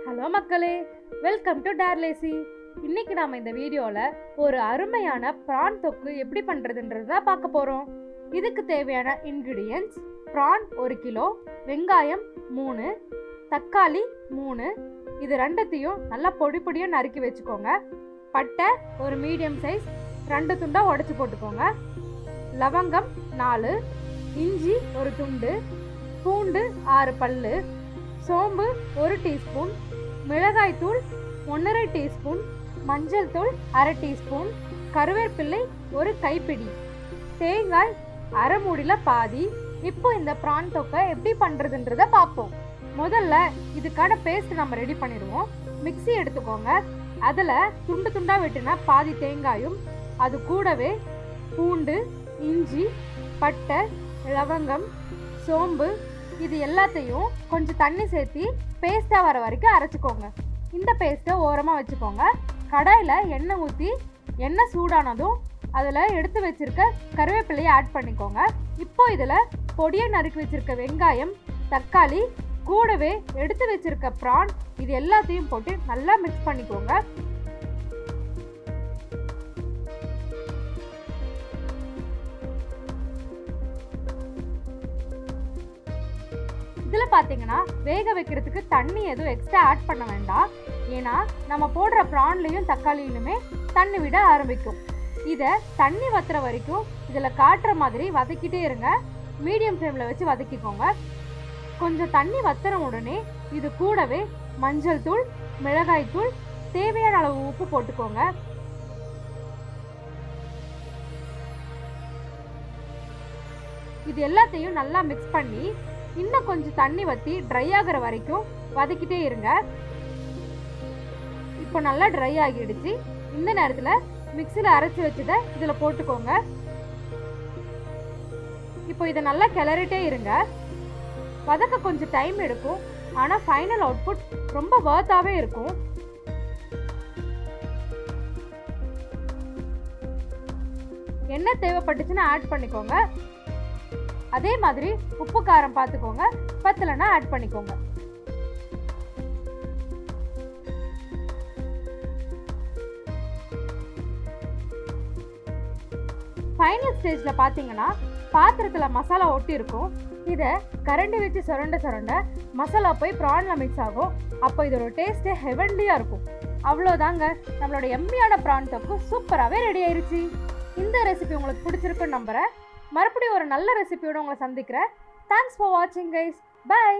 Hello மக்களே, welcome to டேர்லேசி. இன்னைக்கு நாம இந்த வீடியோல ஒரு அருமையான பிரான் தொக்கு எப்படி பண்றதுன்றது தான் பார்க்க போறோம். இதுக்கு தேவையான இன்கிரிடியன்ட்ஸ்: பிரான் 1 கிலோ, வெங்காயம் 3, தக்காளி 3, இது ரெண்டுத்தையும் நல்லா பொடி பொடியாக நறுக்கி வச்சுக்கோங்க. பட்டை ஒரு மீடியம் சைஸ் 2 துண்டா உடைச்சு போட்டுக்கோங்க. லவங்கம் 4, இஞ்சி ஒரு துண்டு, பூண்டு 6 பல்லு, சோம்பு 1 டீஸ்பூன், மிளகாய்த்தூள் 1/2 டீஸ்பூன், மஞ்சள் தூள் 1/2 டீஸ்பூன், கருவேப்பிள்ளை ஒரு கைப்பிடி, தேங்காய் அரை மூடியில் பாதி. இப்போ இந்த பிரான் தொக்கை எப்படி பண்ணுறதுன்றத பார்ப்போம். முதல்ல இதுக்கான பேஸ்ட் நம்ம ரெடி பண்ணிடுவோம். மிக்ஸி எடுத்துக்கோங்க. அதில் துண்டு துண்டாக வெட்டினா பாதி தேங்காயும், அது கூடவே பூண்டு, இஞ்சி, பட்டை, லவங்கம், சோம்பு இது எல்லாத்தையும் கொஞ்சம் தண்ணி சேர்த்து பேஸ்ட்டாக வர வரைக்கும் அரைச்சிக்கோங்க. இந்த பேஸ்ட்டை ஓரமாக வச்சுக்கோங்க. கடாயில் எண்ணெய் ஊற்றி எண்ணெய் சூடானதும் அதில் எடுத்து வச்சுருக்க கருவேப்பிலையை ஆட் பண்ணிக்கோங்க. இப்போ இதில் பொடியை நறுக்கி வச்சுருக்க வெங்காயம், தக்காளி, கூடவே எடுத்து வச்சுருக்க ப்ரான் இது எல்லாத்தையும் போட்டு நல்லா மிக்ஸ் பண்ணிக்கோங்க. இதில் பார்த்தீங்கன்னா வேக வைக்கிறதுக்கு தண்ணி எதுவும் எக்ஸ்ட்ரா ஆட் பண்ண வேண்டாம். ஏன்னா நம்ம போடுற ப்ரான்லேயும் தக்காளியிலுமே தண்ணி விட ஆரம்பிக்கும். இதை தண்ணி வத்துற வரைக்கும் இதில் காட்டுற மாதிரி வதக்கிட்டே இருங்க. மீடியம் ஃப்ளேமில் வச்சு வதக்கிக்கோங்க. கொஞ்சம் தண்ணி வத்துற உடனே இது கூடவே மஞ்சள் தூள், மிளகாய் தூள், தேவையான அளவு உப்பு போட்டுக்கோங்க. இது எல்லாத்தையும் நல்லா மிக்ஸ் பண்ணி இன்னும் கொஞ்சம் தண்ணி வற்றி ட்ரை ஆகிற வரைக்கும் வதக்கிட்டே இருங்க. இப்போ நல்லா ட்ரை ஆகிடுச்சு. இந்த நேரத்தில் மிக்சியில் அரைச்சி வச்சதை இதில் போட்டுக்கோங்க. இப்போ இதை நல்லா கிளறிட்டே இருங்க. வதக்க கொஞ்சம் டைம் எடுக்கும், ஆனால் ஃபைனல் அவுட்புட் ரொம்ப வர்த்தாகவே இருக்கும். எண்ணெய் தேவைப்பட்டுச்சுன்னா ஆட் பண்ணிக்கோங்க. அதே மாதிரி உப்பு காரம் பார்த்துக்கோங்க, பத்தலைன்னா ஆட் பண்ணிக்கோங்க. ஃபைனல் ஸ்டேஜில் பார்த்தீங்கன்னா பாத்திரத்தில் மசாலா ஒட்டி இருக்கும். இதை கரண்டி வச்சு சுரண்ட மசாலா போய் ப்ரானில் மிக்ஸ் ஆகும். அப்போ இதோட டேஸ்ட்டே ஹெவன்லியாக இருக்கும். அவ்வளோதாங்க, நம்மளோட எம்மியான ப்ரான் தொக்கு சூப்பராகவே ரெடி ஆயிடுச்சு. இந்த ரெசிபி உங்களுக்கு பிடிச்சிருக்குன்னு நம்புகிறேன். மறுபடியும் ஒரு நல்ல ரெசிபியோட உங்களை சந்திக்கிறேன். தேங்க்ஸ் ஃபார் வாட்சிங் கைஸ். பை.